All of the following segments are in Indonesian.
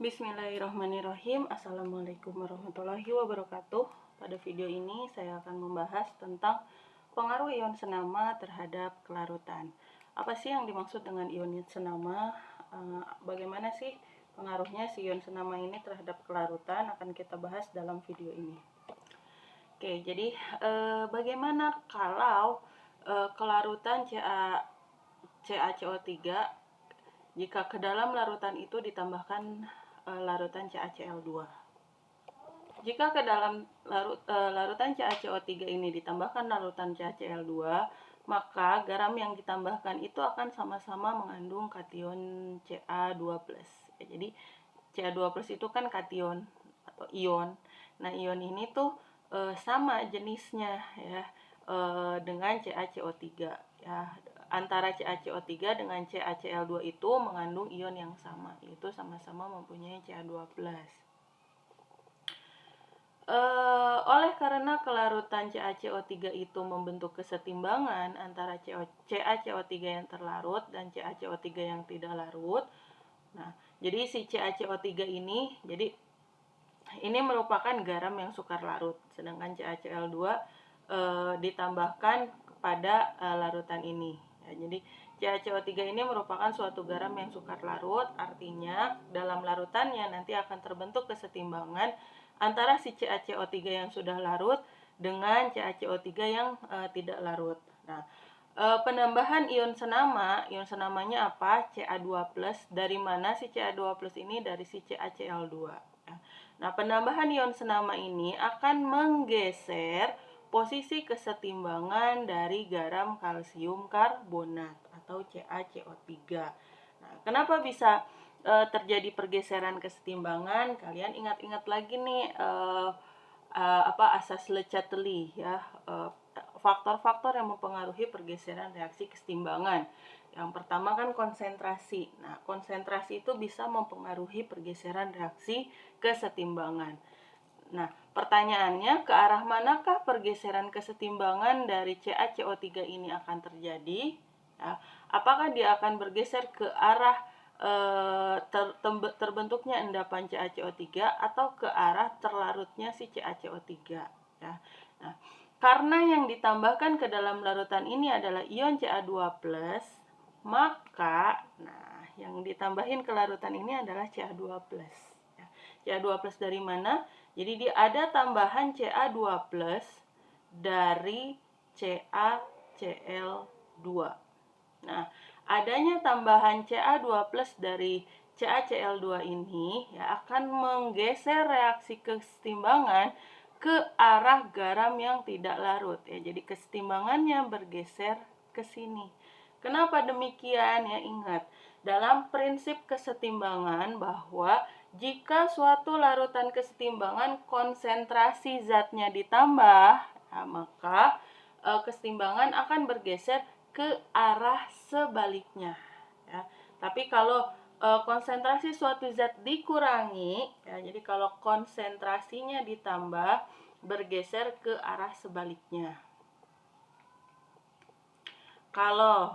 Bismillahirrahmanirrahim. Assalamualaikum warahmatullahi wabarakatuh. Pada video ini saya akan membahas tentang pengaruh ion senama terhadap kelarutan. Apa sih yang dimaksud dengan ion senama? Bagaimana sih pengaruhnya si ion senama ini terhadap kelarutan? Akan kita bahas dalam video ini. Oke, jadi bagaimana kalau kelarutan CaCO3 jika ke dalam larutan itu ditambahkan larutan CaCl2. Jika ke dalam larutan CaCO3 ini ditambahkan larutan CaCl2, maka garam yang ditambahkan itu akan sama-sama mengandung kation Ca2+. Jadi Ca2+ itu kan kation atau ion. Nah, ion ini tuh sama jenisnya ya dengan CaCO3 ya. Antara CaCO3 dengan CaCl2 itu mengandung ion yang sama, yaitu sama-sama mempunyai Ca2+. Oleh karena kelarutan CaCO3 itu membentuk kesetimbangan antara CaCO3 yang terlarut dan CaCO3 yang tidak larut. Nah, jadi si CaCO3 ini, jadi ini merupakan garam yang sukar larut, sedangkan CaCl2 ditambahkan kepada larutan ini. Ya, jadi CaCO3 ini merupakan suatu garam yang sukar larut, artinya dalam larutannya nanti akan terbentuk kesetimbangan antara si CaCO3 yang sudah larut dengan CaCO3 yang tidak larut. Nah, penambahan ion senamanya apa? Ca2+. Dari mana si Ca2+ ini? Dari si CaCl2. Nah, penambahan ion senama ini akan menggeser posisi kesetimbangan dari garam kalsium karbonat atau CaCO3. Nah, kenapa bisa terjadi pergeseran kesetimbangan? Kalian ingat-ingat lagi nih asas Le Chatelier ya, faktor-faktor yang mempengaruhi pergeseran reaksi kesetimbangan. Yang pertama kan konsentrasi. Nah, konsentrasi itu bisa mempengaruhi pergeseran reaksi kesetimbangan. Nah, pertanyaannya, ke arah manakah pergeseran kesetimbangan dari CaCO3 ini akan terjadi? Ya, apakah dia akan bergeser ke arah terbentuknya endapan CaCO3 atau ke arah terlarutnya si CaCO3? Ya. Nah, karena yang ditambahkan ke dalam larutan ini adalah ion Ca2+, maka yang ditambahin ke larutan ini adalah Ca2+. Ya. Ca2+ dari mana? Jadi dia ada tambahan Ca2+ dari CaCl2. Nah, adanya tambahan Ca2+ dari CaCl2 ini ya akan menggeser reaksi kesetimbangan ke arah garam yang tidak larut ya. Jadi kesetimbangannya bergeser ke sini. Kenapa demikian? Ya, ingat, dalam prinsip kesetimbangan bahwa jika suatu larutan kesetimbangan konsentrasi zatnya ditambah, ya, maka kesetimbangan akan bergeser ke arah sebaliknya ya. Tapi kalau konsentrasi suatu zat dikurangi ya, jadi kalau konsentrasinya ditambah, bergeser ke arah sebaliknya. Kalau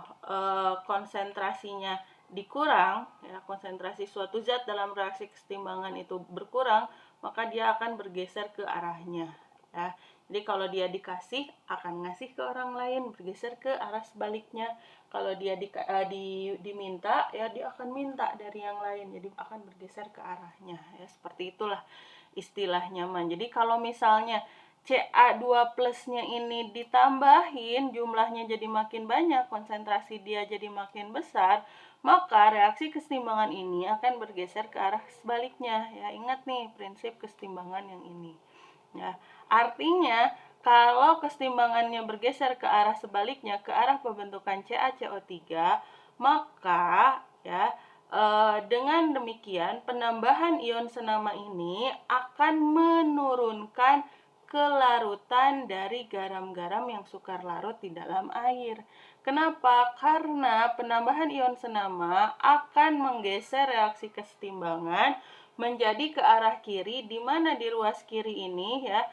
konsentrasinya dikurang ya, konsentrasi suatu zat dalam reaksi kesetimbangan itu berkurang, maka dia akan bergeser ke arahnya ya. Jadi kalau dia dikasih akan ngasih ke orang lain, bergeser ke arah sebaliknya. Kalau dia diminta ya, dia akan minta dari yang lain, jadi akan bergeser ke arahnya ya. Seperti itulah istilahnya man. Jadi kalau misalnya Ca2+-nya ini ditambahin, jumlahnya jadi makin banyak, konsentrasi dia jadi makin besar, maka reaksi kesetimbangan ini akan bergeser ke arah sebaliknya ya. Ingat nih prinsip kesetimbangan yang ini ya. Artinya kalau kesetimbangannya bergeser ke arah sebaliknya, ke arah pembentukan CaCO3, maka ya dengan demikian penambahan ion senama ini akan menurunkan kelarutan dari garam-garam yang sukar larut di dalam air. Kenapa? Karena penambahan ion senama akan menggeser reaksi kesetimbangan menjadi ke arah kiri, di mana di ruas kiri ini ya,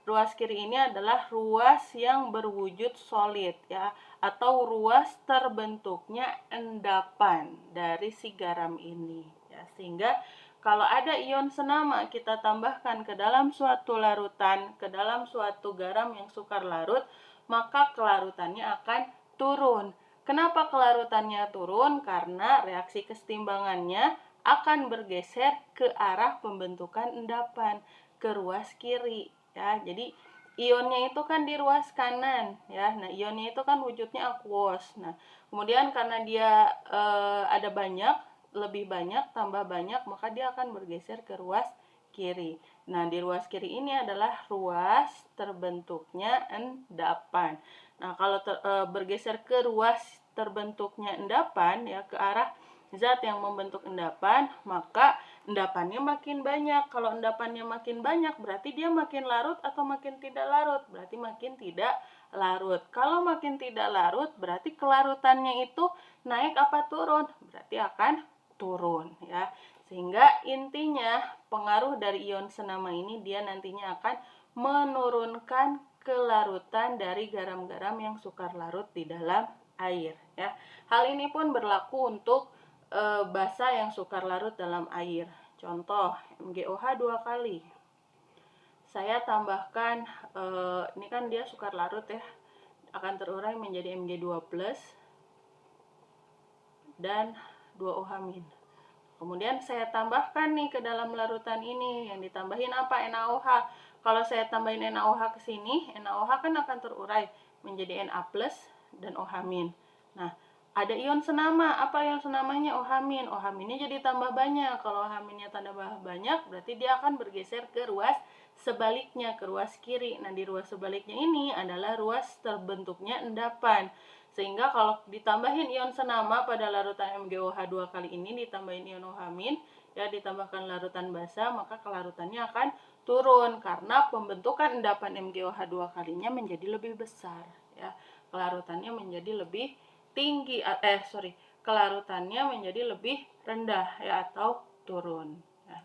ruas kiri ini adalah ruas yang berwujud solid ya, atau ruas terbentuknya endapan dari si garam ini ya. Ya, sehingga kalau ada ion senama kita tambahkan ke dalam suatu larutan, ke dalam suatu garam yang sukar larut, maka kelarutannya akan turun. Kenapa kelarutannya turun? Karena reaksi kesetimbangannya akan bergeser ke arah pembentukan endapan, ke ruas kiri. Ya, jadi ionnya itu kan di ruas kanan, ya. Nah, ionnya itu kan wujudnya aquos. Nah, kemudian karena dia ada banyak, lebih banyak, tambah banyak, maka dia akan bergeser ke ruas kiri. Nah, di ruas kiri ini adalah ruas terbentuknya endapan. Nah, kalau bergeser ke ruas terbentuknya endapan, ya, ke arah zat yang membentuk endapan, maka endapannya makin banyak. Kalau endapannya makin banyak, berarti dia makin larut atau makin tidak larut? Berarti makin tidak larut. Kalau makin tidak larut, berarti kelarutannya itu naik apa turun? Berarti akan turun, ya. Sehingga intinya pengaruh dari ion senama ini dia nantinya akan menurunkan kelarutan dari garam-garam yang sukar larut di dalam air, ya. Hal ini pun berlaku untuk basa yang sukar larut dalam air. Contoh, MgOH 2 kali. Saya tambahkan, ini kan dia sukar larut ya, akan terurai menjadi Mg2+ dan 2OH-. Kemudian saya tambahkan nih ke dalam larutan ini, yang ditambahin apa? NaOH. Kalau saya tambahin NaOH ke sini, NaOH kan akan terurai menjadi Na+ dan OH-. Nah, ada ion senama. Apa ion senamanya? OH-. OH-nya jadi tambah banyak. Kalau OH-nya tambah banyak, berarti dia akan bergeser ke ruas sebaliknya, ke ruas kiri. Nah, di ruas sebaliknya ini adalah ruas terbentuknya endapan. Sehingga kalau ditambahin ion senama pada larutan MgOH 2 kali ini, ditambahin ion OH-, ya, ditambahkan larutan basa, maka kelarutannya akan turun karena pembentukan endapan MgOH 2 kalinya menjadi lebih besar, ya. Kelarutannya menjadi lebih tinggi, kelarutannya menjadi lebih rendah, ya, atau turun, ya.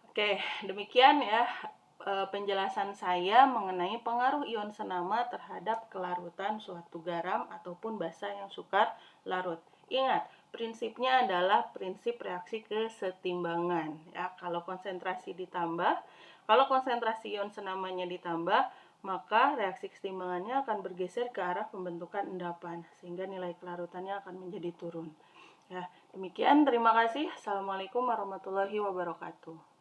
Oke, demikian ya penjelasan saya mengenai pengaruh ion senama terhadap kelarutan suatu garam ataupun basa yang sukar larut. Ingat, prinsipnya adalah prinsip reaksi kesetimbangan, ya. Kalau konsentrasi ion senamanya ditambah, maka reaksi kesetimbangannya akan bergeser ke arah pembentukan endapan, sehingga nilai kelarutannya akan menjadi turun. Ya, demikian, terima kasih. Assalamualaikum warahmatullahi wabarakatuh.